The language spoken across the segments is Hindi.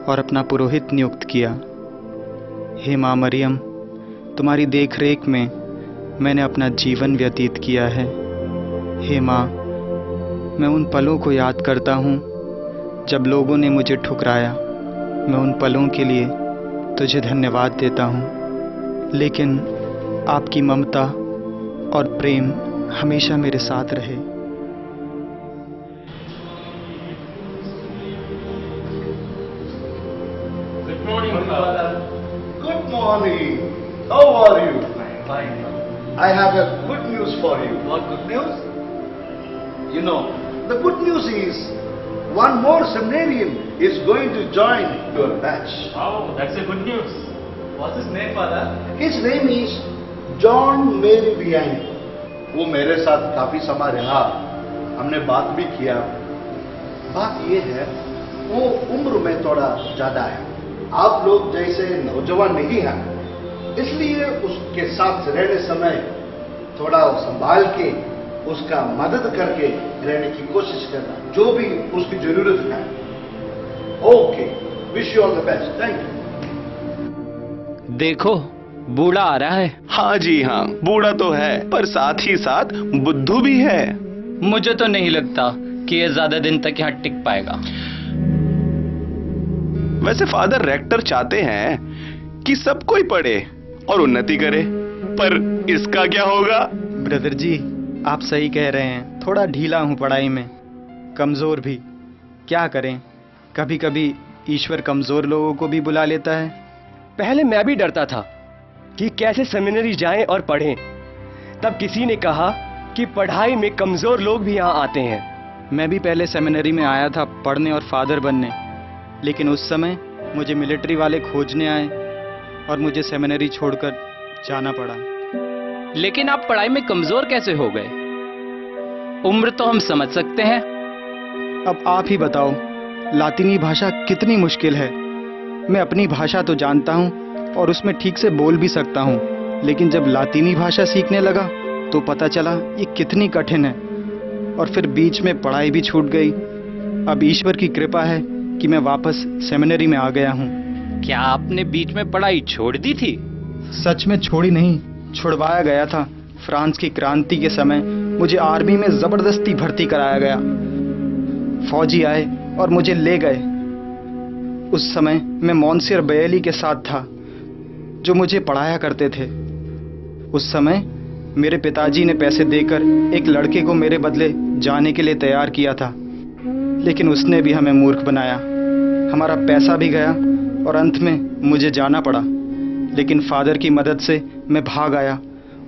और अपना पुरोहित नियुक्त किया। हे माँ मरियम, तुम्हारी देखरेख में मैंने अपना जीवन व्यतीत किया है। हे माँ, मैं उन पलों को याद करता हूँ जब लोगों ने मुझे ठुकराया। मैं उन पलों के लिए तुझे धन्यवाद देता हूँ, लेकिन आपकी ममता और प्रेम हमेशा मेरे साथ रहे। Good morning, Father. Good morning. How are you? Fine. I have a good news for you. What good news? You know, the good news is one more seminarian is going to join your batch. Oh, that's a good news. What's his name, Father? His name is John Mary Vianney. वो मेरे साथ काफी समय रहा, हमने बात भी किया। बात ये है, वो उम्र में थोड़ा ज्यादा है, आप लोग जैसे नौजवान नहीं हैं, इसलिए उसके साथ रहने समय थोड़ा संभाल के उसका मदद करके रहने की कोशिश करना, जो भी उसकी जरूरत है। Okay, wish you all the best. Thank you. देखो, बूढ़ा आ रहा है। हाँ जी हाँ, बूढ़ा तो है, पर साथ ही साथ बुद्धू भी है। मुझे तो नहीं लगता कि ये ज्यादा दिन तक यहाँ टिक पाएगा। वैसे फादर रेक्टर चाहते हैं कि सब कोई पढ़े और उन्नति करे, पर इसका क्या होगा? ब्रदर जी, आप सही कह रहे हैं। थोड़ा ढीला हूँ पढ़ाई में, कमज़ोर भी। क्या करें, कभी कभी ईश्वर कमज़ोर लोगों को भी बुला लेता है। पहले मैं भी डरता था कि कैसे सेमिनरी जाएं और पढ़ें। तब किसी ने कहा कि पढ़ाई में कमज़ोर लोग भी यहाँ आते हैं। मैं भी पहले सेमिनरी में आया था पढ़ने और फादर बनने, लेकिन उस समय मुझे मिलिट्री वाले खोजने आए और मुझे सेमिनरी छोड़कर जाना पड़ा। लेकिन आप पढ़ाई में कमजोर कैसे हो गए? उम्र तो हम समझ सकते हैं। अब आप ही बताओ, लातिनी भाषा कितनी मुश्किल है। मैं अपनी भाषा तो जानता हूँ और उसमें ठीक से बोल भी सकता हूँ, लेकिन जब लातिनी भाषा सीखने लगा तो पता चला ये कितनी कठिन है, और फिर बीच में पढ़ाई भी छूट गई। अब ईश्वर की कृपा है कि मैं वापस सेमिनरी में आ गया हूँ। क्या आपने बीच में पढ़ाई छोड़ दी थी? सच में छोड़ी नहीं, छुड़वाया गया था। फ्रांस की क्रांति के समय मुझे आर्मी में जबरदस्ती भर्ती कराया गया। फौजी आए और मुझे ले गए। उस समय मैं मॉन्सियर बयली के साथ था, जो मुझे पढ़ाया करते थे। उस समय मेरे पिताजी ने पैसे देकर एक लड़के को मेरे बदले जाने के लिए तैयार किया था, लेकिन उसने भी हमें मूर्ख बनाया। हमारा पैसा भी गया और अंत में मुझे जाना पड़ा। लेकिन फादर की मदद से मैं भाग आया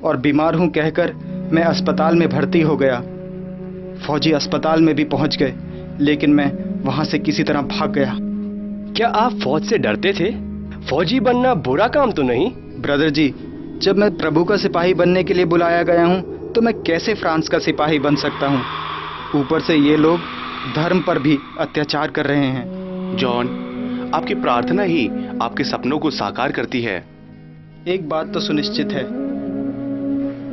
और बीमार हूँ कहकर मैं अस्पताल में भर्ती हो गया। फौजी अस्पताल में भी पहुँच गए, लेकिन मैं वहाँ से किसी तरह भाग गया। क्या आप फौज से डरते थे? फौजी बनना बुरा काम तो नहीं? ब्रदर जी, जब मैं प्रभु का सिपाही बनने के लिए बुलाया गया हूँ तो मैं कैसे फ्रांस का सिपाही बन सकता हूँ? ऊपर से ये लोग धर्म पर भी अत्याचार कर रहे हैं। जॉन, आपकी प्रार्थना ही आपके सपनों को साकार करती है। एक बात तो सुनिश्चित है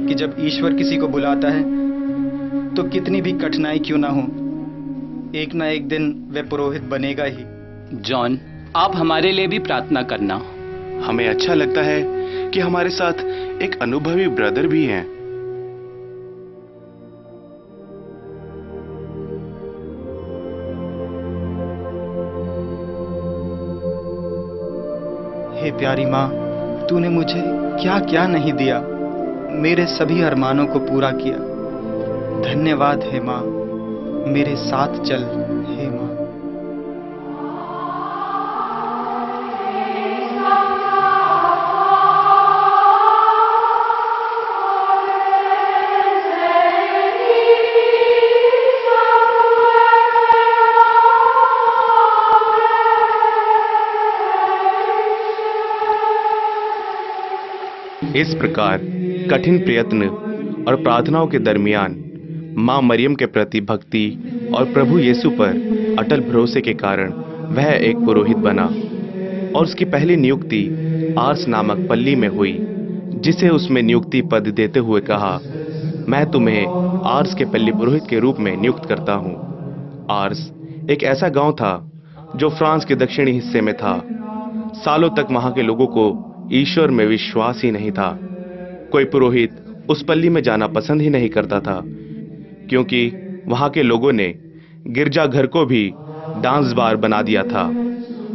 कि जब ईश्वर किसी को बुलाता है तो कितनी भी कठिनाई क्यों ना हो, एक ना एक दिन वह पुरोहित बनेगा ही। जॉन, आप हमारे लिए भी प्रार्थना करना। हमें अच्छा लगता है कि हमारे साथ एक अनुभवी ब्रदर भी हैं। हे प्यारी माँ, तूने मुझे क्या क्या नहीं दिया, मेरे सभी अरमानों को पूरा किया। धन्यवाद हे माँ, मेरे साथ चल हे माँ। इस प्रकार कठिन प्रयत्न और प्रार्थनाओं के दरमियान मां मरियम के प्रति भक्ति और प्रभु यीशु पर अटल भरोसे के कारण वह एक पुरोहित बना, और उसकी पहली नियुक्ति आर्स नामक पल्ली में हुई, जिसे उसमें नियुक्ति पद देते हुए कहा, मैं तुम्हें आर्स के पल्ली पुरोहित के रूप में नियुक्त करता हूँ। आर्स एक ऐसा गांव था जो फ्रांस के दक्षिणी हिस्से में था। सालों तक वहां के लोगों को ईश्वर में विश्वास ही नहीं था। कोई पुरोहित उस पल्ली में जाना पसंद ही नहीं करता था, क्योंकि वहां के लोगों ने गिरजाघर को भी डांस बार बना दिया था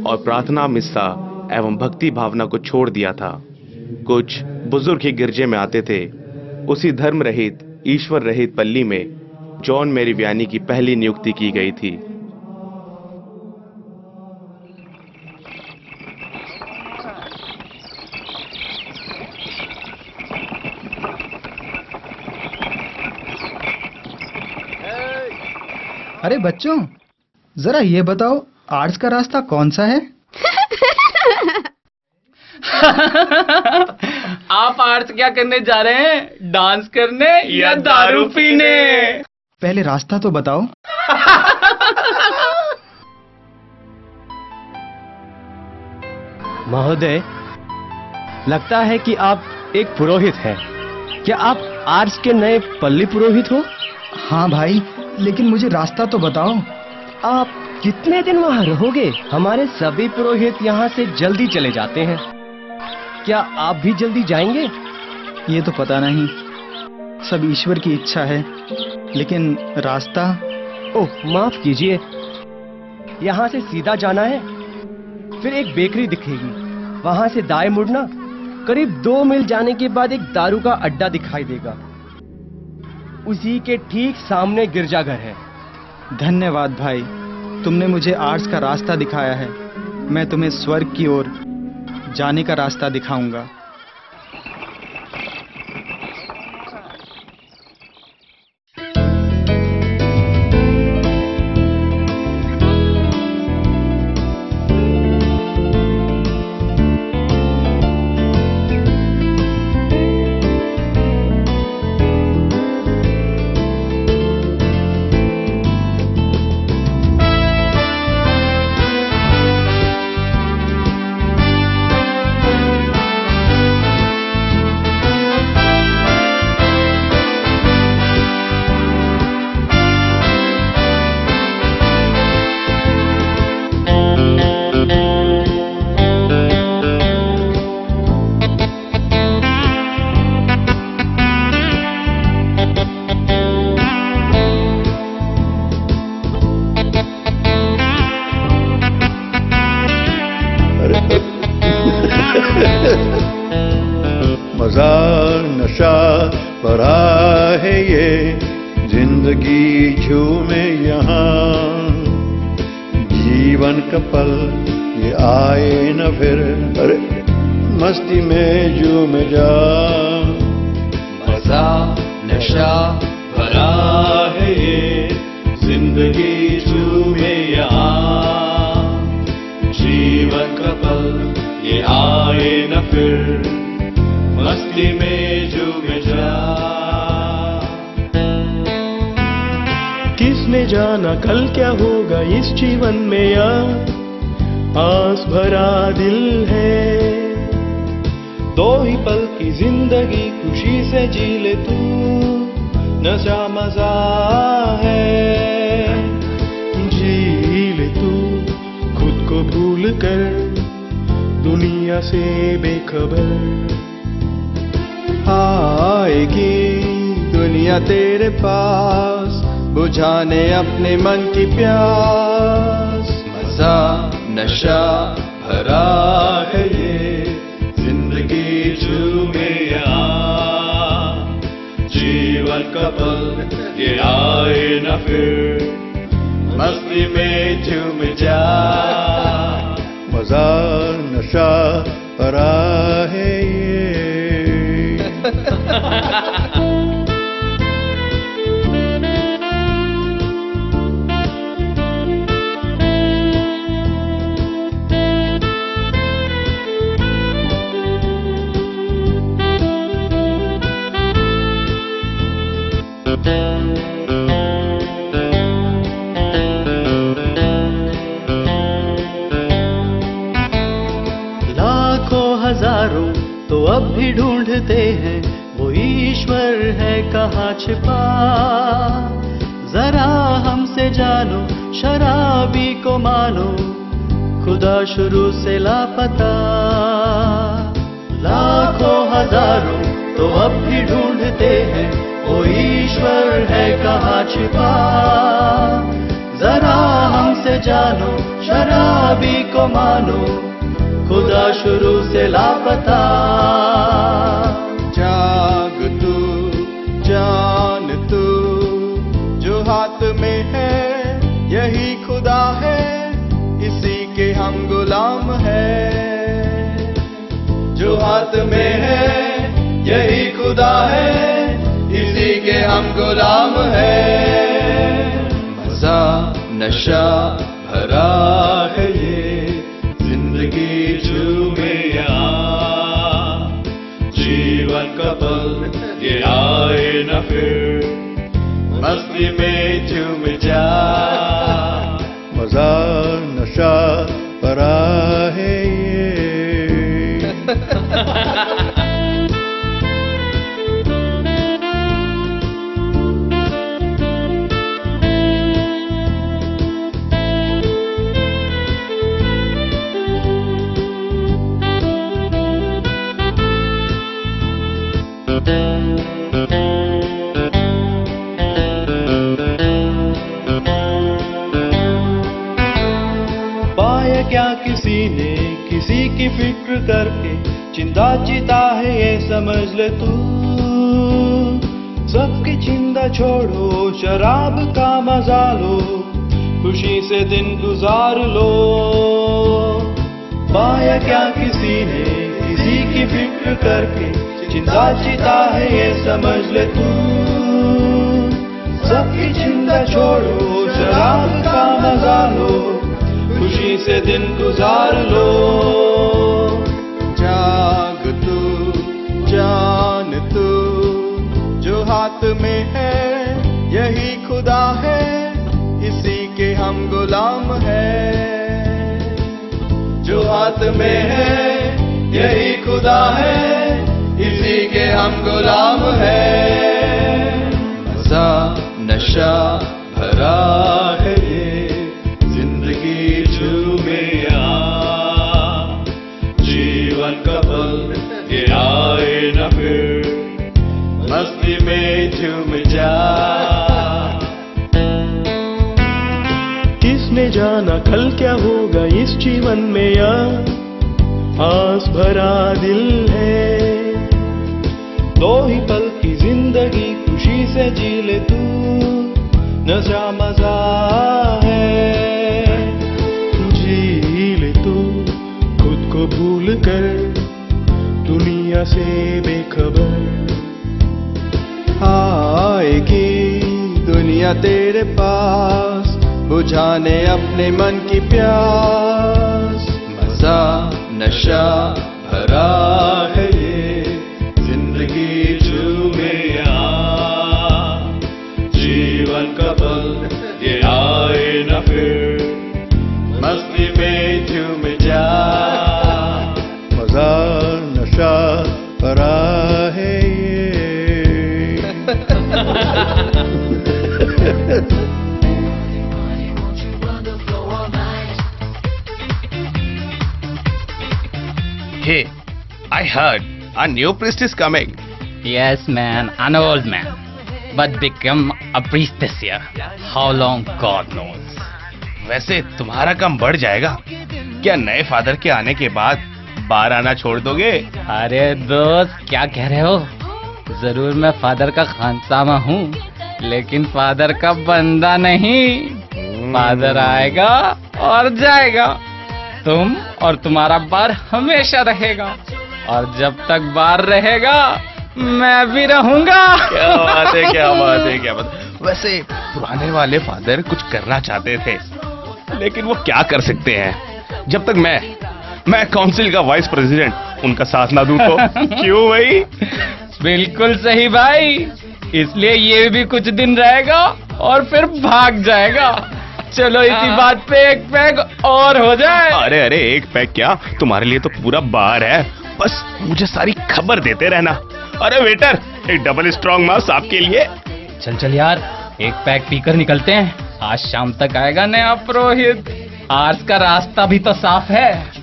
और प्रार्थना, मिस्सा एवं भक्ति भावना को छोड़ दिया था। कुछ बुजुर्ग ही गिरजे में आते थे। उसी धर्म रहित, ईश्वर रहित पल्ली में जॉन मैरी वियानी की पहली नियुक्ति की गई थी। अरे बच्चों, जरा ये बताओ, आर्ट्स का रास्ता कौन सा है? आप आर्ट्स क्या करने जा रहे हैं? डांस करने या दारू पीने? पहले रास्ता तो बताओ। महोदय, लगता है कि आप एक पुरोहित हैं। क्या आप आर्ट्स के नए पल्ली पुरोहित हो? हाँ भाई, लेकिन मुझे रास्ता तो बताओ। आप कितने दिन वहाँ रहोगे? हमारे सभी पुरोहित यहाँ से जल्दी चले जाते हैं। क्या आप भी जल्दी जाएंगे? ये तो पता नहीं, सब ईश्वर की इच्छा है। लेकिन रास्ता? ओह, माफ कीजिए, यहाँ से सीधा जाना है, फिर एक बेकरी दिखेगी, वहाँ से दाएं मुड़ना, करीब 2 मील जाने के बाद एक दारू का अड्डा दिखाई देगा। उसी के ठीक सामने गिरजाघर है। धन्यवाद भाई, तुमने मुझे आर्ट्स का रास्ता दिखाया है। मैं तुम्हें स्वर्ग की ओर जाने का रास्ता दिखाऊंगा। मजा नशा भरा है ये जिंदगी झूमे यहाँ, जीवन का पल ये आए न फिर, अरे मस्ती में झूम जा। मजा नशा भरा है ये जिंदगी झूमे यहाँ, जीवन का पल ये आए न फिर, मस्ती में झूम जा। किसने जाना कल क्या होगा इस जीवन में, यार आस भरा दिल है। 2 ही पल की जिंदगी खुशी से जी ले तू, नशा मजा है। जी ले तू खुद को भूल कर, दुनिया से बेखबर। आएगी दुनिया तेरे पास, बुझाने अपने मन की प्यास। मजा नशा भरा है ये जिंदगी झूमे यहाँ, जीवन का पल ये आए न फिर, मस्ती में झूम जा। मजा नशा भरा है ये। लाखों हजारों तो अब भी ढूंढते हैं, वो ईश्वर है कहाँ छिपा। जरा हमसे जानो, शराबी को मानो, खुदा शुरू से लापता, लाखों हजारों तो अब भी ढूंढते हैं, वो ईश्वर है कहाँ छिपा। जरा हमसे जानो, शराबी को मानो, खुदा शुरू से लापता। जाग तू, जान तू, जो हाथ में है यही खुदा है, इसी के हम गुलाम हैं। जो हाथ में है यही खुदा है, इसी के हम गुलाम हैं। मजा नशा भरा है ये जिंदगी झूमे यहाँ, जीवन का पल ये आए न फिर, मस्ती में झूम जा। मजा नशा भरा है ये। पाया क्या किसी ने किसी की फिक्र करके, चिंता चिता है ये समझ ले तू। सबकी चिंता छोड़ो, शराब का मजा लो, खुशी से दिन गुजार लो। पाया क्या किसी ने किसी की फिक्र करके, चिंता चिता है ये समझ ले तू। सबकी चिंता छोड़ो, शराब का मजा लो, खुशी से दिन गुजार लो। जाग तू, जान तू, जो हाथ में है यही खुदा है, इसी के हम गुलाम हैं। जो हाथ में है यही खुदा है, इसी के हम गुलाम हैं। मजा नशा भरा है ये जिंदगी झूमे यहाँ, जीवन का पल ये आए न फिर, मस्ती में झूम जा। किसने जाना कल क्या होगा इस जीवन में यार, आस भरा दिल है। दो ही पल की जिंदगी खुशी से जी ले तू, नशा मजा है। जी ले तू खुद को भूल कर, दुनिया से बेखबर। आएगी दुनिया तेरे पास, बुझाने अपने मन की प्यास। मजा नशा भरा है ये जिंदगी झूमे यहाँ, जीवन का पल ये आए न फिर, मस्ती में झूम जा। मजा नशा भरा है ये। Hey, I heard a new priest is coming. Yes, man, an old man, but become a priest this year. How long, God knows. वैसे तुम्हारा काम बढ़ जाएगा क्या नए फादर के आने के बाद बार आना छोड़ दोगे? अरे दोस्त, क्या कह रहे हो? जरूर मैं फादर का खानसामा हूँ, लेकिन फादर का बंदा नहीं। फादर आएगा और जाएगा, तुम और तुम्हारा बार हमेशा रहेगा, और जब तक बार रहेगा मैं भी रहूंगा। क्या बात है, क्या बात है, क्या बात है। वैसे पुराने वाले फादर कुछ करना चाहते थे, लेकिन वो क्या कर सकते हैं जब तक मैं काउंसिल का वाइस प्रेसिडेंट उनका साथ ना दूं तो। क्यों भाई? बिल्कुल सही भाई, इसलिए ये भी कुछ दिन रहेगा और फिर भाग जाएगा। चलो इसी बात पे एक पैग और हो जाए। अरे अरे, एक पैग क्या, तुम्हारे लिए तो पूरा बार है, बस मुझे सारी खबर देते रहना। अरे वेटर, एक डबल स्ट्रॉन्ग मास आपके लिए। चल चल यार, एक पैक पीकर निकलते हैं, आज शाम तक आएगा नया पुरोहित। आर्स का रास्ता भी तो साफ है।